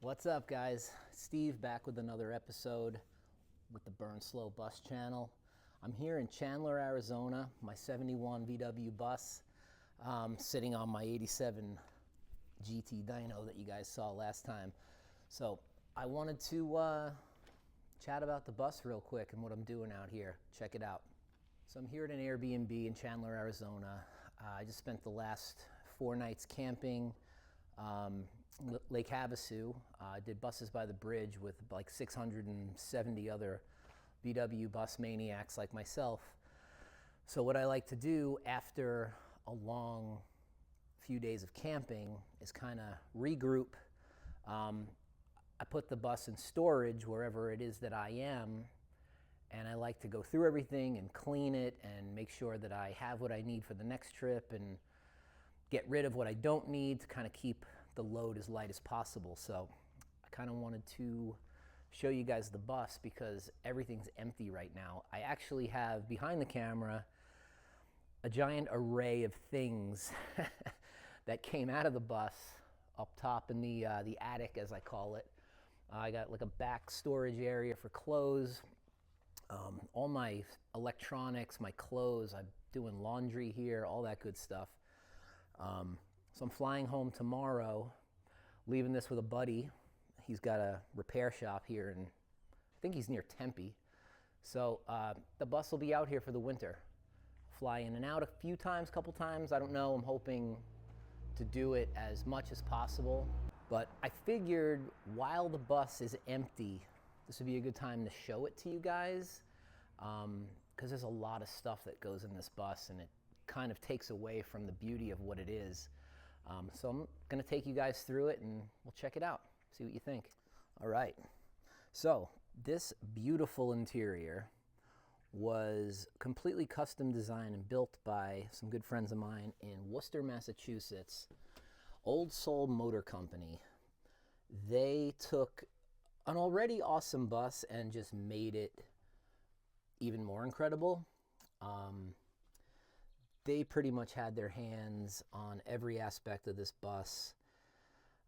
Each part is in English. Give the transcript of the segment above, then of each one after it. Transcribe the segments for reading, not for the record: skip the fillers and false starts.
What's up, guys? Steve back with another episode with the Burn Slow Bus channel. I'm here in Chandler, Arizona, my 71 VW bus, sitting on my 87 GT dyno that you guys saw last time. So I wanted to chat about the bus real quick and what I'm doing out here. Check it out. So I'm here at an Airbnb in Chandler, Arizona. I just spent the last 4 nights camping. Lake Havasu. I did buses by the bridge with like 670 other VW bus maniacs like myself. So what I like to do after a long few days of camping is kind of regroup. I put the bus in storage wherever it is that I am, and I like to go through everything and clean it and make sure that I have what I need for the next trip and get rid of what I don't need to kind of keep the load as light as possible. So I kind of wanted to show you guys the bus because everything's empty right now. I actually have behind the camera a giant array of things that came out of the bus up top in the attic, as I call it. I got like a back storage area for clothes, all my electronics, my clothes. I'm doing laundry here, all that good stuff. So I'm flying home tomorrow, leaving this with a buddy. He's got a repair shop here, and I think he's near Tempe. So the bus will be out here for the winter. Fly in and out a few times, couple times. I don't know. I'm hoping to do it as much as possible. But I figured while the bus is empty, this would be a good time to show it to you guys, because there's a lot of stuff that goes in this bus, and it kind of takes away from the beauty of what it is. So I'm going to take you guys through it and we'll check it out, see what you think. All right. So this beautiful interior was completely custom designed and built by some good friends of mine in Worcester, Massachusetts. Old Soul Motor Company. They took an already awesome bus and just made it even more incredible. They pretty much had their hands on every aspect of this bus,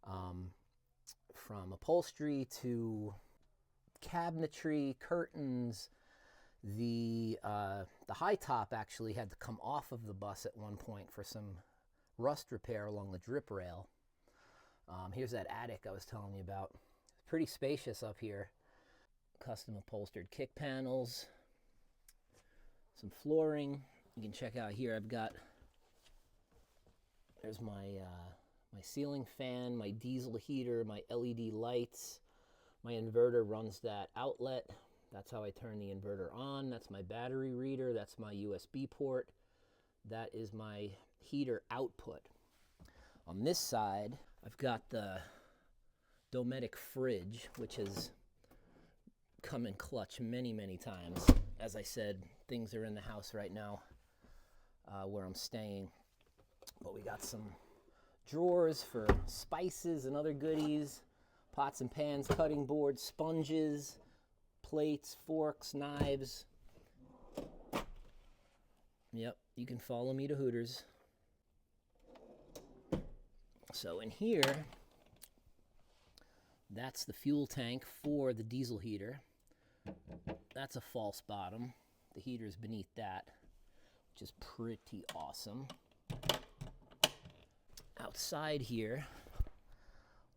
from upholstery to cabinetry, curtains. The Hightop actually had to come off of the bus at one point for some rust repair along the drip rail. Here's that attic I was telling you about. It's pretty spacious up here. Custom upholstered kick panels, some flooring. You can check out here, there's my my ceiling fan, my diesel heater, my LED lights. My inverter runs that outlet. That's how I turn the inverter on. That's my battery reader. That's my USB port. That is my heater output. On this side, I've got the Dometic fridge, which has come in clutch many, many times. As I said, things are in the house right now where I'm staying. But we got some drawers for spices and other goodies, pots and pans, cutting boards, sponges, plates, forks, knives. Yep, you can follow me to Hooters. So in here, that's the fuel tank for the diesel heater. That's a false bottom. The heater's beneath that, which is pretty awesome. Outside here,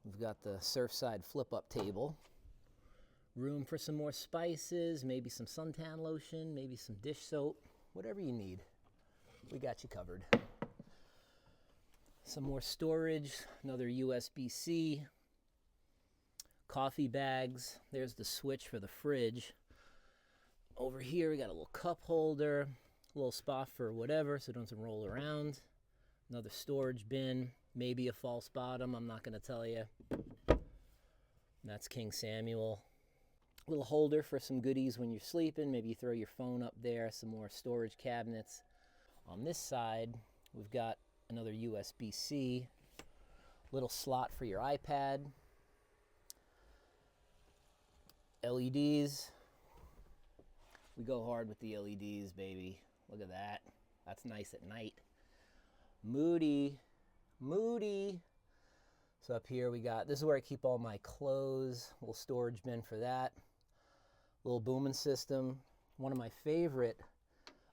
we've got the Surfside flip-up table. Room for some more spices, maybe some suntan lotion, maybe some dish soap, whatever you need. We got you covered. Some more storage, another USB-C, coffee bags. There's the switch for the fridge. Over here, we got a little cup holder, a little spot for whatever so it doesn't roll around. Another storage bin, maybe a false bottom, I'm not going to tell you. That's King Samuel. A little holder for some goodies when you're sleeping. Maybe you throw your phone up there. Some more storage cabinets. On this side, we've got another USB-C. Little slot for your iPad. LEDs. We go hard with the LEDs, baby. Look at that. That's nice at night. Moody So up here we got, this is where I keep all my clothes, little storage bin for that. Little booming system. One of my favorite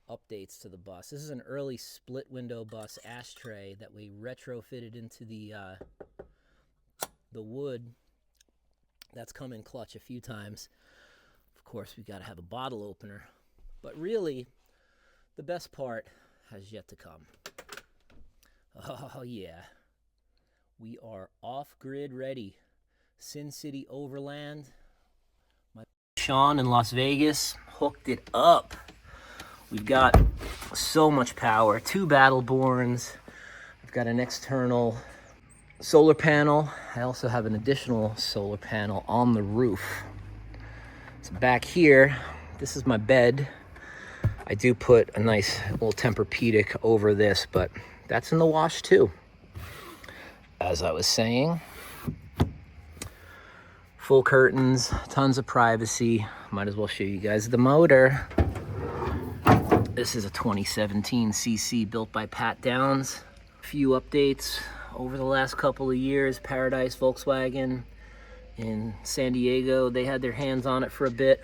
updates to the bus. This is an early split window bus ashtray that we retrofitted into the wood. That's come in clutch a few times. Of course, we got to have a bottle opener. But really, the best part has yet to come. Oh yeah. We are off-grid ready. Sin City Overland. My Sean in Las Vegas hooked it up. We've got so much power. 2 Battleborns. I've got an external solar panel. I also have an additional solar panel on the roof. So back here, this is my bed. I do put a nice little Tempur-Pedic over this, but that's in the wash too. As I was saying, full curtains, tons of privacy. Might as well show you guys the motor. This is a 2017 CC built by Pat Downs. A few updates over the last couple of years. Paradise Volkswagen in San Diego, they had their hands on it for a bit.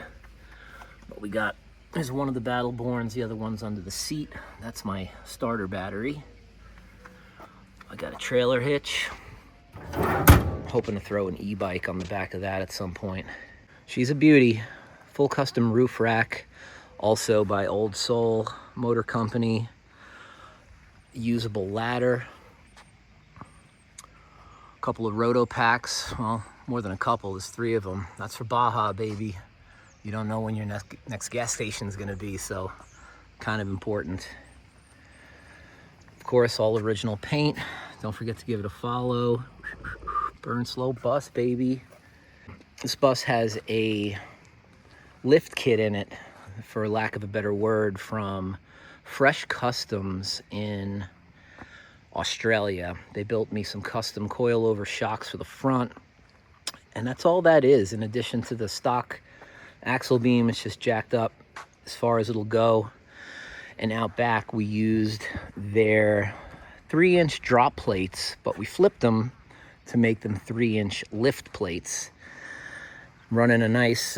But we got, there's one of the Battleborns, the other one's under the seat. That's my starter battery. I got a trailer hitch. Hoping to throw an e-bike on the back of that at some point. She's a beauty. Full custom roof rack, also by Old Soul Motor Company. Usable ladder. A couple of roto packs. Well, more than a couple, there's 3 of them. That's for Baja, baby. You don't know when your next gas station is gonna be, so kind of important. Of course, all original paint. Don't forget to give it a follow. Burn Slow Bus, baby. This bus has a lift kit in it, for lack of a better word, from Fresh Customs in Australia. They built me some custom coilover shocks for the front, and that's all that is. In addition to the stock axle beam, it's just jacked up as far as it'll go. And out back, we used their 3-inch drop plates, but we flipped them to make them 3-inch lift plates. I'm running a nice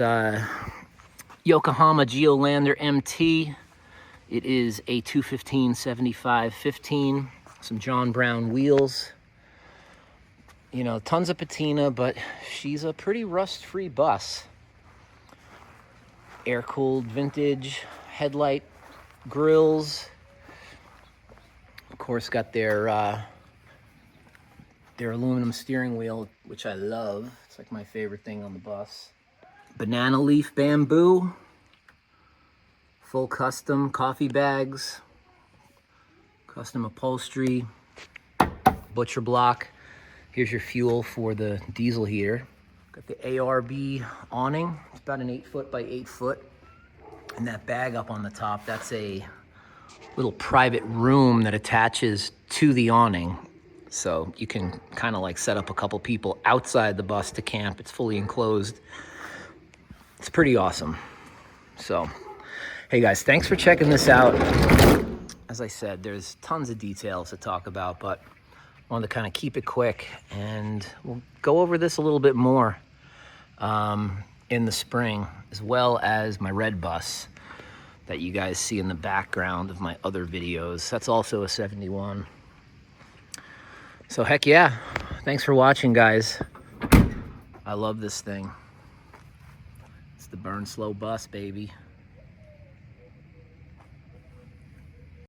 Yokohama Geolander MT. It is a 215/75/15. Some John Brown wheels. You know, tons of patina, but she's a pretty rust-free bus. Air-cooled vintage headlight grills. Of course, got their aluminum steering wheel, which I love. It's like my favorite thing on the bus. Banana leaf bamboo. Full custom coffee bags. Custom upholstery. Butcher block. Here's your fuel for the diesel heater. Got the ARB awning. It's about an 8-foot by 8-foot. And that bag up on the top, that's a little private room that attaches to the awning. So you can kind of like set up a couple people outside the bus to camp. It's fully enclosed. It's pretty awesome. So, hey guys, thanks for checking this out. As I said, there's tons of details to talk about, but I wanted to kind of keep it quick, and we'll go over this a little bit more in the spring, as well as my red bus that you guys see in the background of my other videos. That's also a 71. So heck yeah, thanks for watching, guys. I love this thing. It's the Burn Slow Bus, baby.